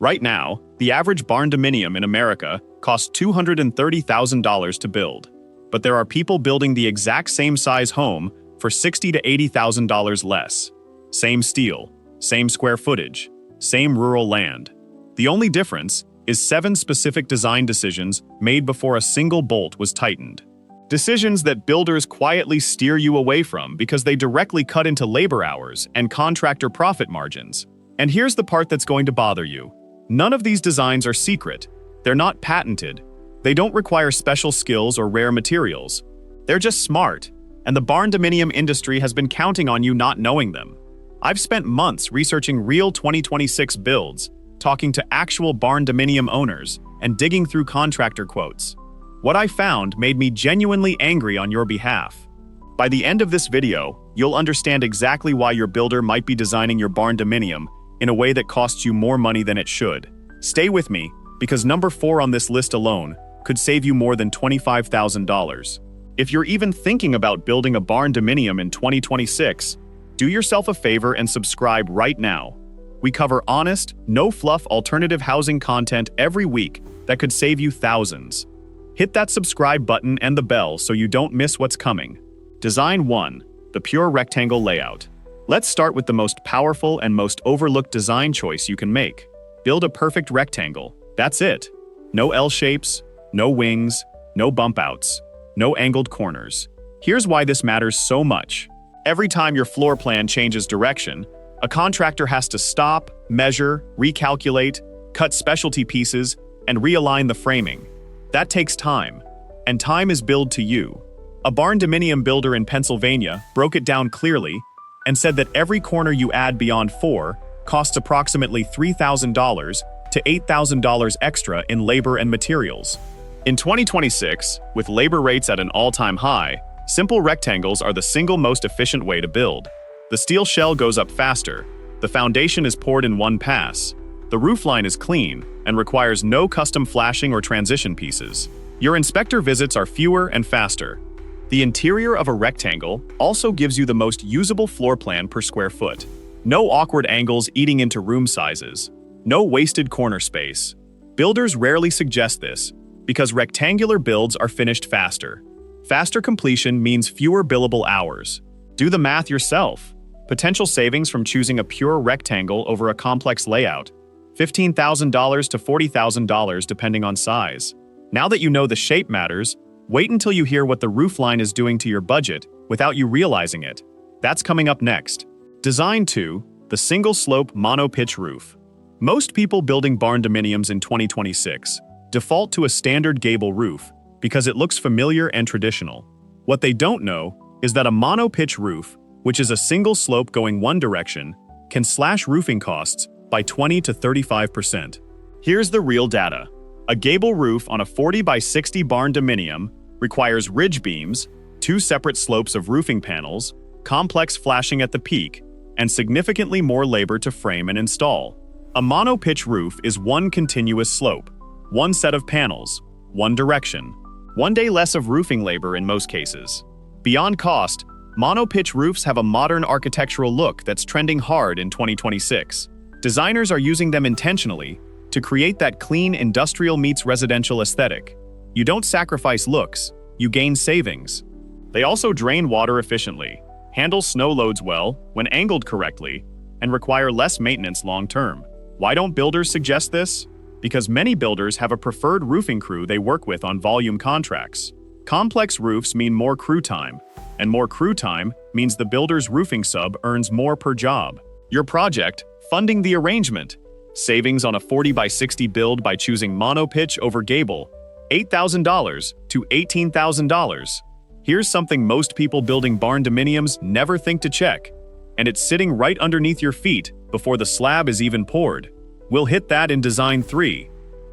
Right now, the average Barndominium in America costs $230,000 to build. But there are people building the exact same size home for $60,000 to $80,000 less. Same steel, same square footage, same rural land. The only difference is 7 specific design decisions made before a single bolt was tightened. Decisions that builders quietly steer you away from because they directly cut into labor hours and contractor profit margins. And here's the part that's going to bother you. None of these designs are secret. They're not patented. They don't require special skills or rare materials. They're just smart, and the Barndominium industry has been counting on you not knowing them. I've spent months researching real 2026 builds, talking to actual Barndominium owners, and digging through contractor quotes. What I found made me genuinely angry on your behalf. By the end of this video, you'll understand exactly why your builder might be designing your Barndominium in a way that costs you more money than it should. Stay with me, because number 4 on this list alone could save you more than $25,000. If you're even thinking about building a Barndominium in 2026, do yourself a favor and subscribe right now. We cover honest, no-fluff alternative housing content every week that could save you thousands. Hit that subscribe button and the bell so you don't miss what's coming. Design 1, the pure rectangle layout. Let's start with the most powerful and most overlooked design choice you can make. Build a perfect rectangle. That's it. No L shapes, no wings, no bump outs, no angled corners. Here's why this matters so much. Every time your floor plan changes direction, a contractor has to stop, measure, recalculate, cut specialty pieces, and realign the framing. That takes time, and time is billed to you. A Barndominium builder in Pennsylvania broke it down clearly and said that every corner you add beyond 4 costs approximately $3,000 to $8,000 extra in labor and materials. In 2026, with labor rates at an all-time high, simple rectangles are the single most efficient way to build. The steel shell goes up faster, the foundation is poured in one pass, the roofline is clean and requires no custom flashing or transition pieces. Your inspector visits are fewer and faster. The interior of a rectangle also gives you the most usable floor plan per square foot. No awkward angles eating into room sizes. No wasted corner space. Builders rarely suggest this because rectangular builds are finished faster. Faster completion means fewer billable hours. Do the math yourself. Potential savings from choosing a pure rectangle over a complex layout. $15,000 to $40,000 depending on size. Now that you know the shape matters, wait until you hear what the roofline is doing to your budget without you realizing it. That's coming up next. Design 2, the single-slope mono-pitch roof. Most people building Barndominiums in 2026 default to a standard gable roof because it looks familiar and traditional. What they don't know is that a mono-pitch roof, which is a single slope going one direction, can slash roofing costs by 20 to 35%. Here's the real data. A gable roof on a 40 by 60 Barndominium requires ridge beams, 2 separate slopes of roofing panels, complex flashing at the peak, and significantly more labor to frame and install. A mono-pitch roof is one continuous slope, one set of panels, one direction, one day less of roofing labor in most cases. Beyond cost, mono-pitch roofs have a modern architectural look that's trending hard in 2026. Designers are using them intentionally to create that clean industrial meets residential aesthetic. You don't sacrifice looks, you gain savings. They also drain water efficiently, handle snow loads well when angled correctly, and require less maintenance long-term. Why don't builders suggest this? Because many builders have a preferred roofing crew they work with on volume contracts. Complex roofs mean more crew time, and more crew time means the builder's roofing sub earns more per job. Your project, funding the arrangement. Savings on a 40 by 60 build by choosing mono-pitch over gable, $8,000 to $18,000. Here's something most people building Barndominiums never think to check, and it's sitting right underneath your feet before the slab is even poured. We'll hit that in Design 3.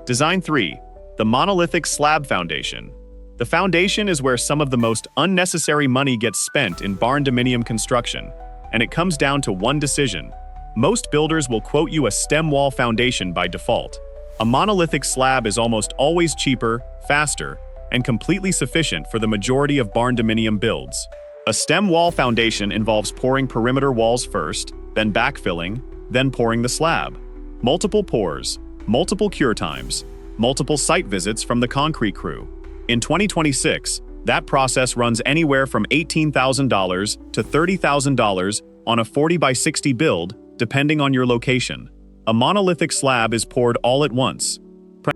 Design 3, the Monolithic Slab Foundation. The foundation is where some of the most unnecessary money gets spent in Barndominium construction, and it comes down to one decision. Most builders will quote you a stem wall foundation by default. A monolithic slab is almost always cheaper, faster, and completely sufficient for the majority of Barndominium builds. A stem wall foundation involves pouring perimeter walls first, then backfilling, then pouring the slab. Multiple pours, multiple cure times, multiple site visits from the concrete crew. In 2026, that process runs anywhere from $18,000 to $30,000 on a 40 by 60 build, depending on your location. A monolithic slab is poured all at once.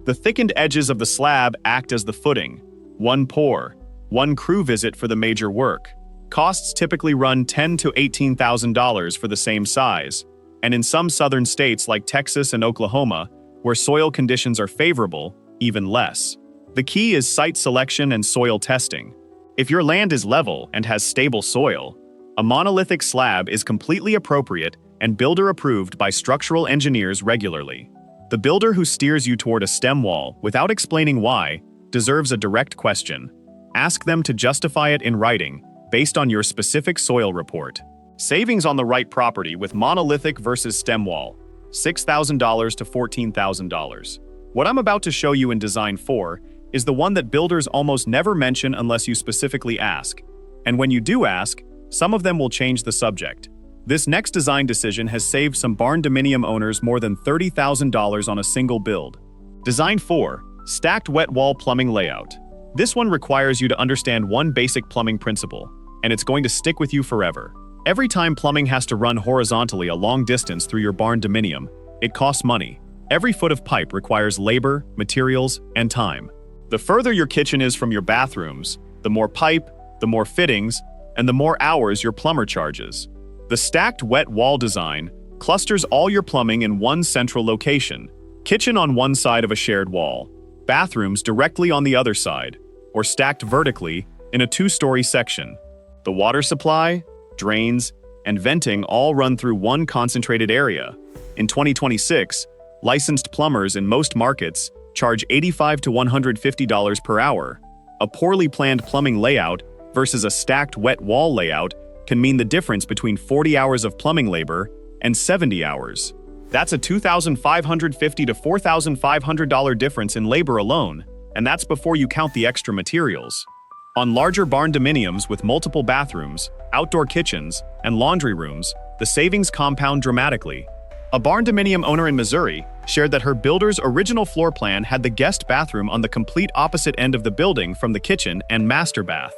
The thickened edges of the slab act as the footing. One pour, one crew visit for the major work. Costs typically run $10,000 to $18,000 for the same size, and in some southern states like Texas and Oklahoma, where soil conditions are favorable, even less. The key is site selection and soil testing. If your land is level and has stable soil, a monolithic slab is completely appropriate and builder approved by structural engineers regularly. The builder who steers you toward a stem wall without explaining why deserves a direct question. Ask them to justify it in writing based on your specific soil report. Savings on the right property with monolithic versus stem wall, $6,000 to $14,000. What I'm about to show you in Design 4 is the one that builders almost never mention unless you specifically ask. And when you do ask, some of them will change the subject. This next design decision has saved some Barndominium owners more than $30,000 on a single build. Design 4, Stacked Wet Wall Plumbing Layout. This one requires you to understand one basic plumbing principle, and it's going to stick with you forever. Every time plumbing has to run horizontally a long distance through your Barndominium, it costs money. Every foot of pipe requires labor, materials, and time. The further your kitchen is from your bathrooms, the more pipe, the more fittings, and the more hours your plumber charges. The stacked wet wall design clusters all your plumbing in one central location, kitchen on one side of a shared wall, bathrooms directly on the other side, or stacked vertically in a two-story section. The water supply, drains, and venting all run through one concentrated area. In 2026, licensed plumbers in most markets charge $85 to $150 per hour. A poorly planned plumbing layout versus a stacked wet wall layout can mean the difference between 40 hours of plumbing labor and 70 hours. That's a $2,550 to $4,500 difference in labor alone, and that's before you count the extra materials. On larger Barndominiums with multiple bathrooms, outdoor kitchens, and laundry rooms, the savings compound dramatically. A Barndominium owner in Missouri shared that her builder's original floor plan had the guest bathroom on the complete opposite end of the building from the kitchen and master bath.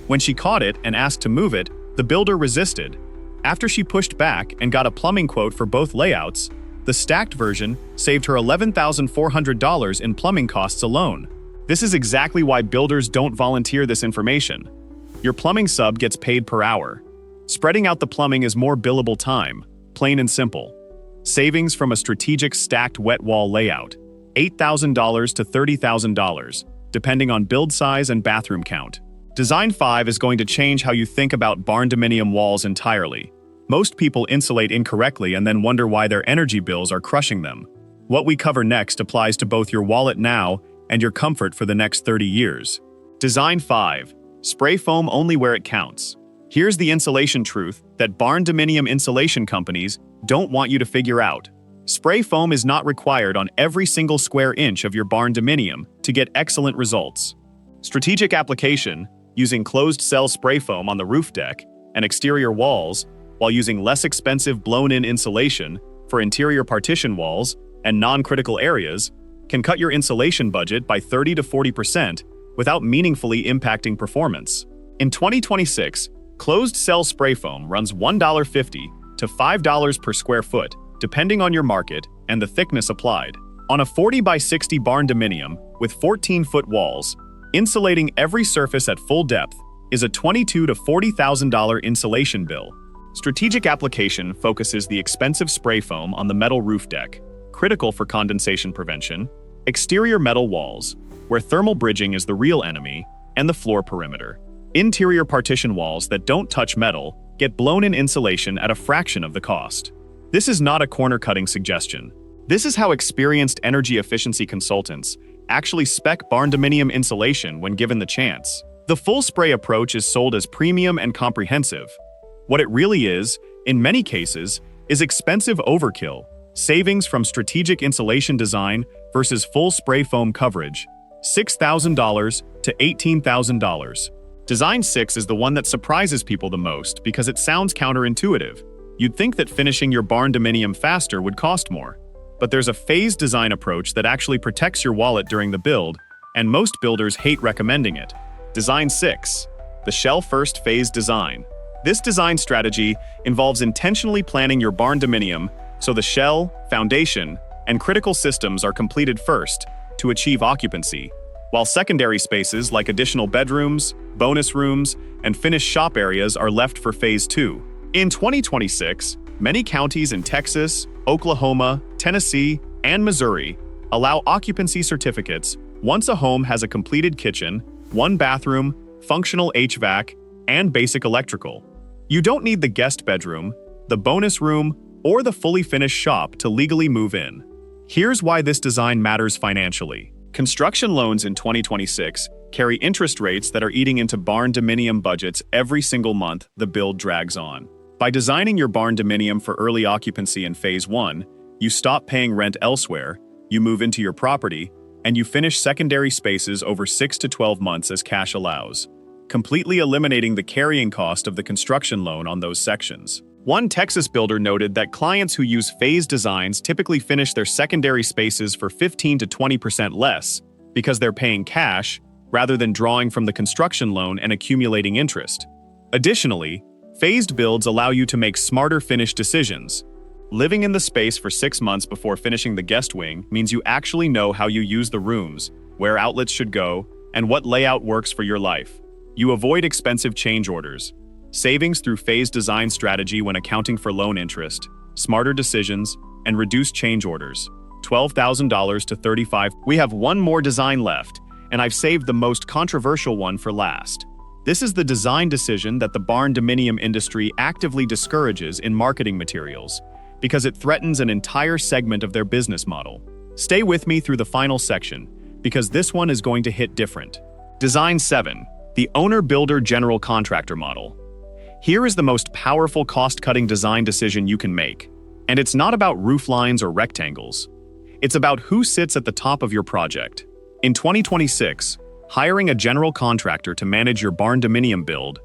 When she caught it and asked to move it, the builder resisted. After she pushed back and got a plumbing quote for both layouts, the stacked version saved her $11,400 in plumbing costs alone. This is exactly why builders don't volunteer this information. Your plumbing sub gets paid per hour. Spreading out the plumbing is more billable time, plain and simple. Savings from a strategic stacked wet wall layout, $8,000 to $30,000, depending on build size and bathroom count. Design 5 is going to change how you think about Barndominium walls entirely. Most people insulate incorrectly and then wonder why their energy bills are crushing them. What we cover next applies to both your wallet now and your comfort for the next 30 years. Design 5. Spray foam only where it counts. Here's the insulation truth that Barndominium insulation companies don't want you to figure out. Spray foam is not required on every single square inch of your Barndominium to get excellent results. Strategic application, using closed-cell spray foam on the roof deck and exterior walls, while using less expensive blown-in insulation for interior partition walls and non-critical areas, can cut your insulation budget by 30 to 40% without meaningfully impacting performance. In 2026, closed-cell spray foam runs $1.50 to $5 per square foot, depending on your market and the thickness applied. On a 40 by 60 Barndominium with 14-foot walls, insulating every surface at full depth is a $22,000 to $40,000 insulation bill. Strategic application focuses the expensive spray foam on the metal roof deck, critical for condensation prevention, exterior metal walls, where thermal bridging is the real enemy, and the floor perimeter. Interior partition walls that don't touch metal get blown-in insulation at a fraction of the cost. This is not a corner-cutting suggestion. This is how experienced energy efficiency consultants actually spec Barndominium insulation when given the chance. The full spray approach is sold as premium and comprehensive. What it really is, in many cases, is expensive overkill, savings from strategic insulation design versus full spray foam coverage, $6,000 to $18,000. Design 6 is the one that surprises people the most because it sounds counterintuitive. You'd think that finishing your Barndominium faster would cost more. But there's a phased design approach that actually protects your wallet during the build, and most builders hate recommending it. Design 6. The shell-first phase design. This design strategy involves intentionally planning your barndominium so the shell, foundation, and critical systems are completed first to achieve occupancy, while secondary spaces like additional bedrooms, bonus rooms, and finished shop areas are left for Phase 2. In 2026, many counties in Texas, Oklahoma, Tennessee, and Missouri allow occupancy certificates once a home has a completed kitchen, one bathroom, functional HVAC, and basic electrical. You don't need the guest bedroom, the bonus room, or the fully finished shop to legally move in. Here's why this design matters financially. Construction loans in 2026 carry interest rates that are eating into barndominium budgets every single month the build drags on. By designing your barndominium for early occupancy in Phase 1, you stop paying rent elsewhere, you move into your property, and you finish secondary spaces over 6 to 12 months as cash allows, completely eliminating the carrying cost of the construction loan on those sections. One Texas builder noted that clients who use phase designs typically finish their secondary spaces for 15 to 20% less because they're paying cash rather than drawing from the construction loan and accumulating interest. Additionally, phased builds allow you to make smarter finish decisions. Living in the space for 6 months before finishing the guest wing means you actually know how you use the rooms, where outlets should go, and what layout works for your life. You avoid expensive change orders, savings through phased design strategy when accounting for loan interest, smarter decisions, and reduced change orders. $12,000 to $35,000. We have one more design left, and I've saved the most controversial one for last. This is the design decision that the barndominium industry actively discourages in marketing materials, because it threatens an entire segment of their business model. Stay with me through the final section, because this one is going to hit different. Design 7. The owner-builder general contractor model. Here is the most powerful cost-cutting design decision you can make. And it's not about roof lines or rectangles. It's about who sits at the top of your project. In 2026, hiring a general contractor to manage your barndominium build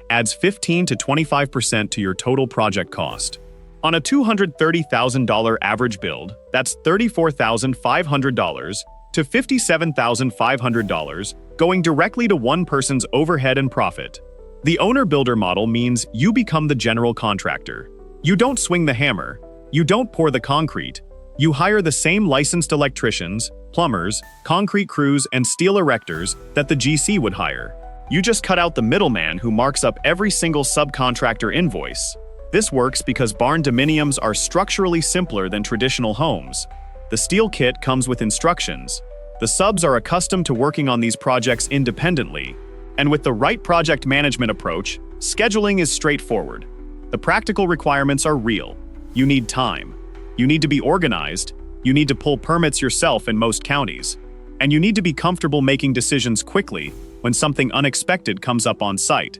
adds 15 to 25% to your total project cost. On a $230,000 average build, that's $34,500 to $57,500 going directly to one person's overhead and profit. The owner-builder model means you become the general contractor. You don't swing the hammer. You don't pour the concrete. You hire the same licensed electricians, plumbers, concrete crews, and steel erectors that the GC would hire. You just cut out the middleman who marks up every single subcontractor invoice. This works because barndominiums are structurally simpler than traditional homes. The steel kit comes with instructions. The subs are accustomed to working on these projects independently. And with the right project management approach, scheduling is straightforward. The practical requirements are real. You need time. You need to be organized. You need to pull permits yourself in most counties. And you need to be comfortable making decisions quickly when something unexpected comes up on site.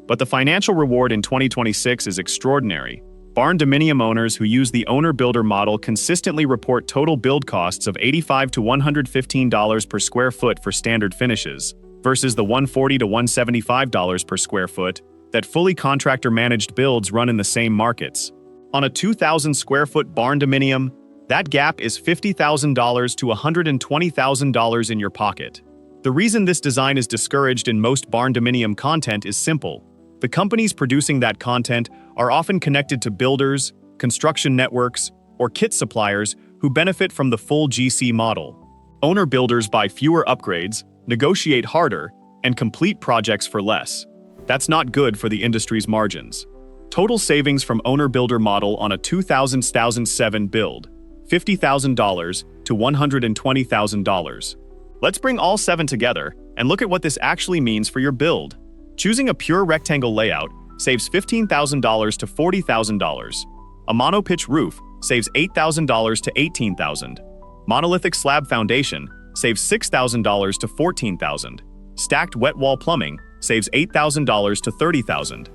But the financial reward in 2026 is extraordinary. Barndominium owners who use the owner-builder model consistently report total build costs of $85 to $115 per square foot for standard finishes, versus the $140 to $175 per square foot that fully contractor-managed builds run in the same markets. On a 2,000 square foot barndominium, that gap is $50,000 to $120,000 in your pocket. The reason this design is discouraged in most barndominium content is simple. The companies producing that content are often connected to builders, construction networks, or kit suppliers who benefit from the full GC model. Owner builders buy fewer upgrades, negotiate harder, and complete projects for less. That's not good for the industry's margins. Total savings from owner-builder model on a 2007 build, $50,000 to $120,000. Let's bring all 7 together and look at what this actually means for your build. Choosing a pure rectangle layout saves $15,000 to $40,000. A mono-pitch roof saves $8,000 to $18,000. Monolithic slab foundation saves $6,000 to $14,000. Stacked wet wall plumbing saves $8,000 to $30,000.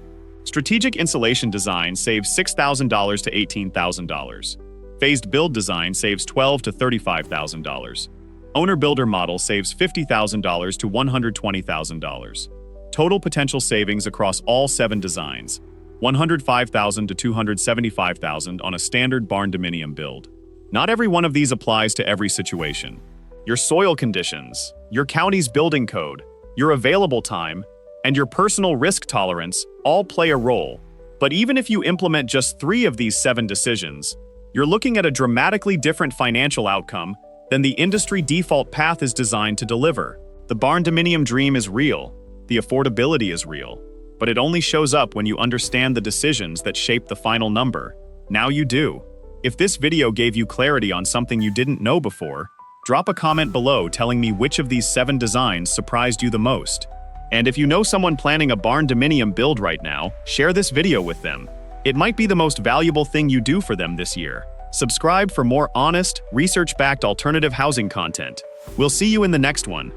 Strategic insulation design saves $6,000 to $18,000. Phased build design saves $12,000 to $35,000. Owner-builder model saves $50,000 to $120,000. Total potential savings across all 7 designs, $105,000 to $275,000 on a standard barndominium build. Not every one of these applies to every situation. Your soil conditions, your county's building code, your available time, and your personal risk tolerance all play a role. But even if you implement just 3 of these 7 decisions, you're looking at a dramatically different financial outcome than the industry default path is designed to deliver. The Barndominium dream is real, the affordability is real, but it only shows up when you understand the decisions that shape the final number. Now you do. If this video gave you clarity on something you didn't know before, drop a comment below telling me which of these 7 designs surprised you the most. And if you know someone planning a Barndominium build right now, share this video with them. It might be the most valuable thing you do for them this year. Subscribe for more honest, research-backed alternative housing content. We'll see you in the next one.